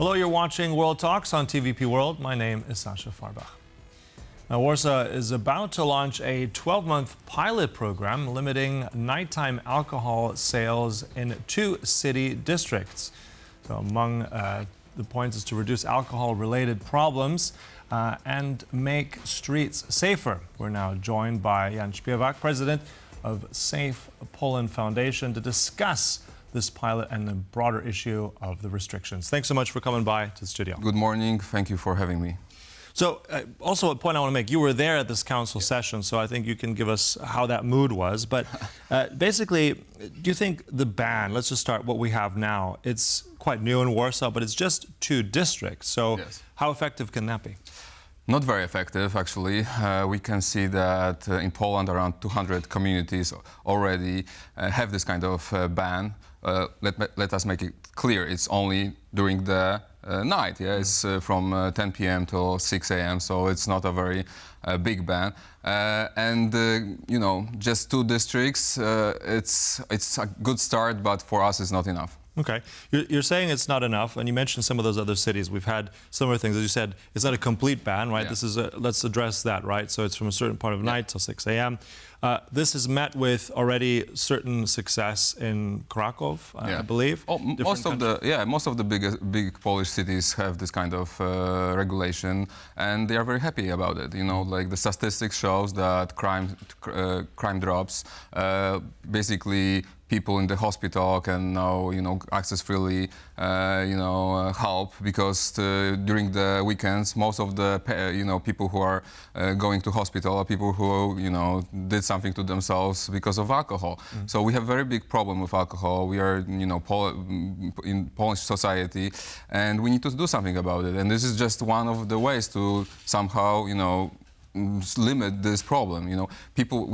Hello, you're watching World Talks on TVP World. My name is Sasha Farbach. Now, Warsaw is about to launch a 12-month pilot program limiting nighttime alcohol sales in 2 city districts. So among the points is to reduce alcohol-related problems and make streets safer. We're now joined by Śpiewak, president of Safe Poland Foundation, to discuss this pilot and the broader issue of the restrictions. Thanks so much for coming by to the studio. Good morning. Thank you for having me. So also a point I want to make, you were there at this council session, so I think you can give us how that mood was. But basically, do you think the ban, let's just start what we have now, it's quite new in Warsaw, but it's just 2 districts. So Yes. How effective can that be? Not very effective, actually. We can see that in Poland around 200 communities already have this kind of ban. Let us make it clear, it's only during the night. Yeah, it's from 10 p.m. till 6 a.m. So it's not a very big ban. You know, just 2 districts. It's a good start, but for us, it's not enough. Okay. You're saying it's not enough, and you mentioned some of those other cities. We've had similar things. As you said, it's not a complete ban, right? Yeah. This is let's address that, right? So it's from a certain part of night till 6 a.m. This has met with already certain success in Kraków, I believe. Oh, most of the big Polish cities have this kind of regulation, and they are very happy about it. You know, like the statistics shows that crime drops. Basically, people in the hospital can now, you know, access freely, help, because during the weekends, most of the, people who are going to hospital are people who, did something to themselves because of alcohol. So we have a very big problem with alcohol. We are, in Polish society, and we need to do something about it. And this is just one of the ways to somehow, limit this problem.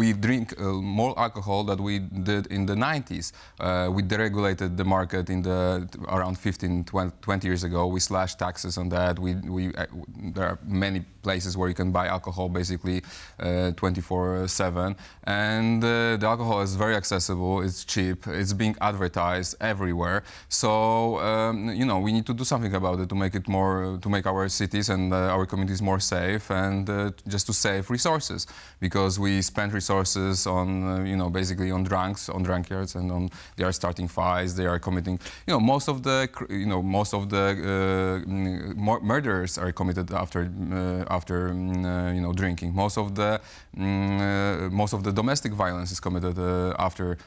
We drink more alcohol than we did in the 90s. We deregulated the market around 20 years ago. We slashed taxes on that. There are many places where you can buy alcohol basically 24/7, and the alcohol is very accessible. It's cheap. It's being advertised everywhere. So we need to do something about it to make our cities and our communities more safe, and just to save resources, because we spend resources on basically on drunkards, and they are starting fights. They are committing most of the murders are committed after drinking. Most of the domestic violence is committed after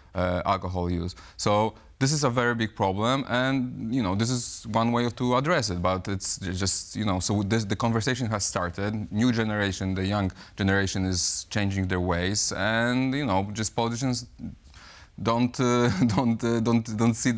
alcohol use. So this is a very big problem, and this is one way to address it. But it's just so the conversation has started. New generation, the young generation, is changing their ways, and just politicians don't see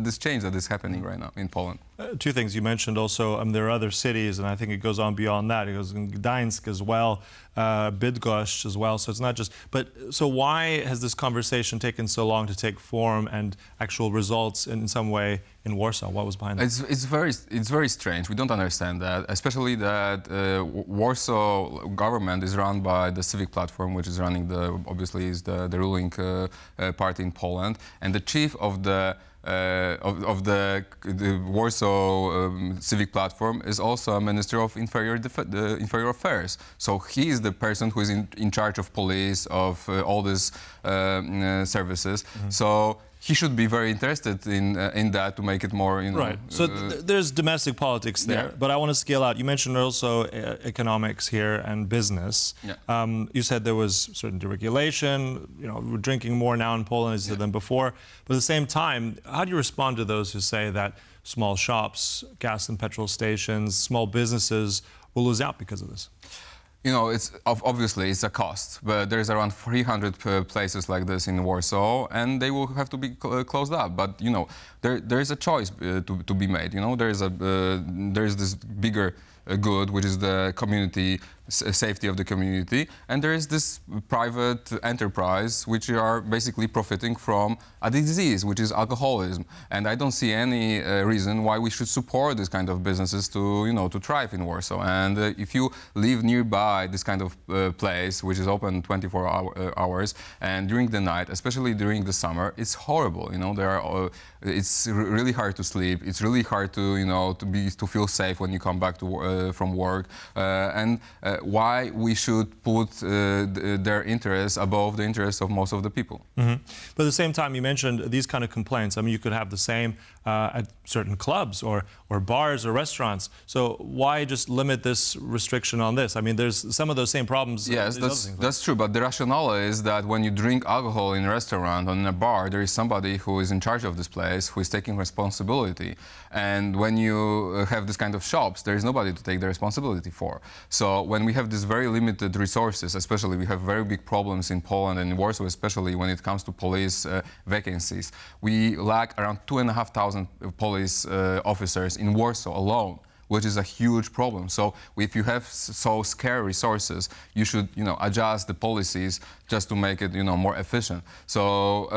this change that is happening right now in Poland. 2 things you mentioned also. There are other cities, and I think it goes on beyond that. It goes in Gdańsk as well, Bydgoszcz as well. So it's not just. But so why has this conversation taken so long to take form and actual results in some way in Warsaw? What was behind that? It's very strange. We don't understand that, especially that Warsaw government is run by the Civic Platform, which is running obviously is the ruling party in Poland, and the chief of the Warsaw Civic Platform is also a minister of inferior affairs. So he is the person who is in charge of police, of all these services. So he should be very interested in that to make it more, Right. So there's domestic politics there, but I want to scale out. You mentioned also economics here and business. Yeah. You said there was certain deregulation. We're drinking more now in Poland than before. But at the same time, how do you respond to those who say that small shops, gas and petrol stations, small businesses will lose out because of this? It's obviously it's a cost, but there's around 300 places like this in Warsaw, and they will have to be closed up. But there is a choice to be made. There is this bigger good, which is the community safety of the community, and there is this private enterprise which are basically profiting from a disease, which is alcoholism. And I don't see any reason why we should support this kind of businesses to, to thrive in Warsaw. And if you live nearby this kind of place, which is open 24 hours, and during the night, especially during the summer, it's horrible. It's really hard to sleep. It's really hard to, to feel safe when you come back to from work. Why we should put their interests above the interests of most of the people. Mm-hmm. But at the same time, you mentioned these kind of complaints. I mean, you could have the same at certain clubs or bars or restaurants. So why just limit this restriction on this? I mean, there's some of those same problems. Yes, that's true. But the rationale is that when you drink alcohol in a restaurant or in a bar, there is somebody who is in charge of this place, who is taking responsibility. And when you have this kind of shops, there is nobody to take the responsibility for. So when we have these very limited resources, especially we have very big problems in Poland and in Warsaw, especially when it comes to police vacancies. We lack around 2,500 police officers in Warsaw alone, which is a huge problem. So if you have so scarce resources, you should, adjust the policies just to make it, more efficient. So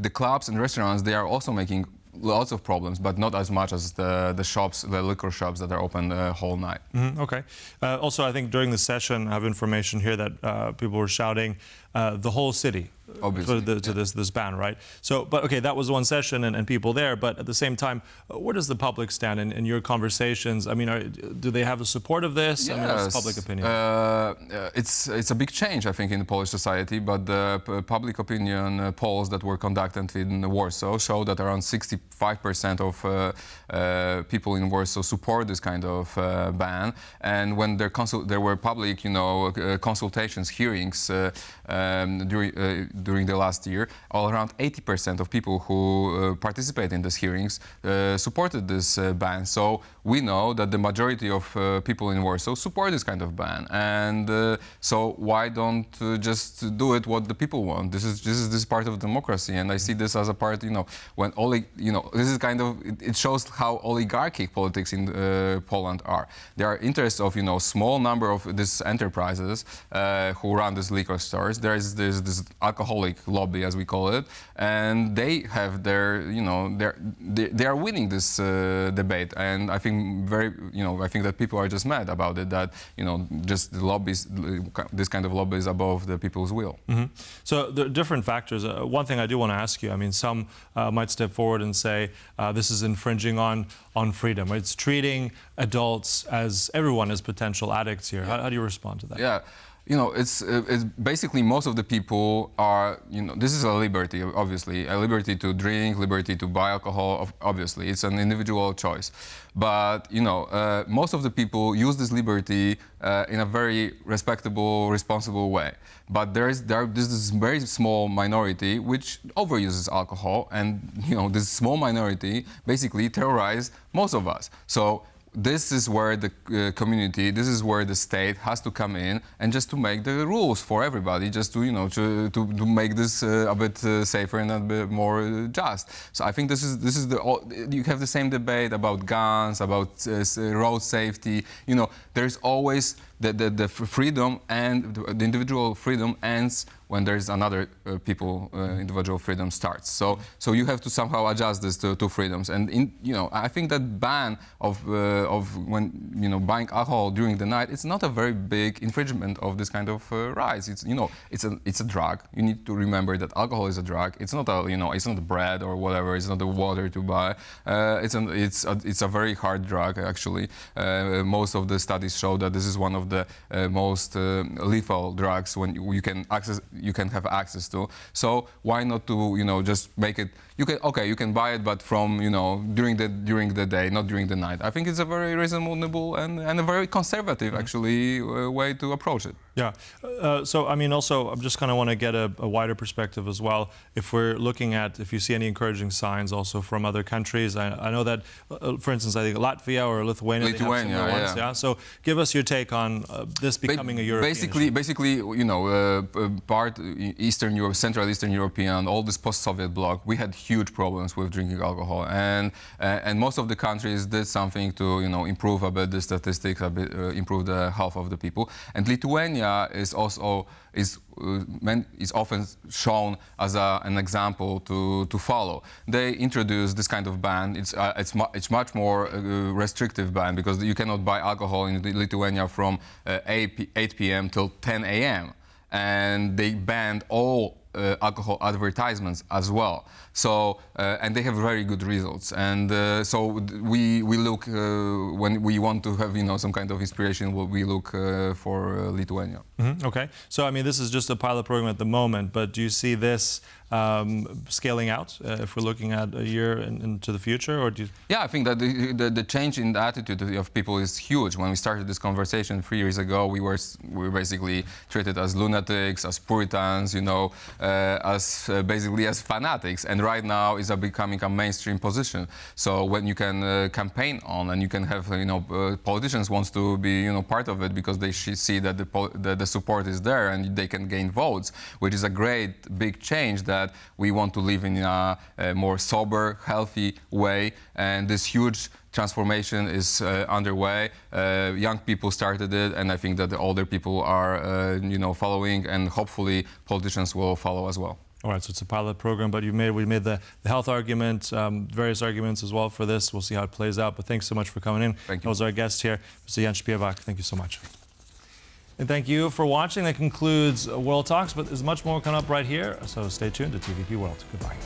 the clubs and restaurants, they are also making lots of problems, but not as much as the shops, the liquor shops that are open the whole night. Mm-hmm, okay. Also, I think during the session, I have information here that people were shouting the whole city to this ban, right? So, but okay, that was one session and people there, but at the same time, where does the public stand in your conversations? I mean, do they have the support of this? Yes. I mean, what's public opinion? It's a big change, I think, in the Polish society, but the public opinion polls that were conducted in Warsaw show that around 65% of people in Warsaw support this kind of ban. And when there were public, consultations, hearings during the last year, around 80% of people who participate in these hearings supported this ban. So we know that the majority of people in Warsaw support this kind of ban, and so why don't just do it what the people want? This is part of democracy, and I see this as a part. When this is kind of it shows how oligarchic politics in Poland are. There are interests of small number of these enterprises who run these liquor stores. There's this alcoholic lobby, as we call it, and they have their they are winning this debate, and I think I think that people are just mad about it, that just the lobbies, this kind of lobby is above the people's will. Mm-hmm. So there are different factors. One thing I do want to ask you, I mean, some might step forward and say this is infringing on freedom. It's treating adults as everyone as potential addicts here. How do you respond to that? Yeah. It's basically most of the people are, this is a liberty, obviously, a liberty to drink, liberty to buy alcohol, obviously, it's an individual choice. But, most of the people use this liberty in a very respectable, responsible way. But there's this very small minority which overuses alcohol, and, this small minority basically terrorize most of us. So this is where the community, this is where the state has to come in and just to make the rules for everybody, just to to make this a bit safer and a bit more just. So I think this is you have the same debate about guns, about road safety. There's always the freedom, and the individual freedom ends when there's another individual freedom starts. So you have to somehow adjust this to freedoms. And I think that ban of when buying alcohol during the night, it's not a very big infringement of this kind of rights. It's a drug. You need to remember that alcohol is a drug. It's not it's not bread or whatever. It's not the water to buy. It's a very hard drug, actually. Most of the studies show that this is one of the most lethal drugs when you can have access to. So why not to just make it? You can buy it, but from during the day, not during the night. I think it's a very reasonable and a very conservative actually way to approach it. Yeah. So I mean, also, I just kind of want to get a wider perspective as well. If we're looking at, if you see any encouraging signs also from other countries, I know that, for instance, I think Latvia or Lithuania. Lithuania, yeah. So give us your take on on this becoming a European issue? Basically, you know, part Eastern Europe, Central Eastern European, all this post-Soviet bloc, we had huge problems with drinking alcohol, and most of the countries did something to, you know, improve a bit the statistics, a bit, improve the health of the people. And Lithuania is also is often shown as an example to follow. They introduced this kind of ban. It's much more restrictive ban, because you cannot buy alcohol in Lithuania from 8 p.m. till 10 a.m. and they banned all alcohol advertisements as well. So and they have very good results. And so we look when we want to have, you know, some kind of inspiration, we look for Lithuania. Mm-hmm. Okay. So I mean, this is just a pilot program at the moment, but do you see this scaling out if we're looking at a year into the future, or do you? Yeah, I think that the change in the attitude of people is huge. When we started this conversation 3 years ago, we were basically treated as lunatics, as Puritans, you know, as basically as fanatics. And right now is becoming a mainstream position. So when you can campaign on, and you can have, you know, politicians wants to be, you know, part of it, because they see that the support is there and they can gain votes, which is a great big change that we want to live in a more sober, healthy way. And this huge transformation is underway. Young people started it, and I think that the older people are, you know, following, and hopefully politicians will follow as well. All right, so it's a pilot program, but we made the health argument, various arguments as well for this. We'll see how it plays out. But thanks so much for coming in. Thank you. That was our guest here, Mr. Śpiewak. Thank you so much. And thank you for watching. That concludes World Talks, but there's much more coming up right here. So stay tuned to TVP World. Goodbye.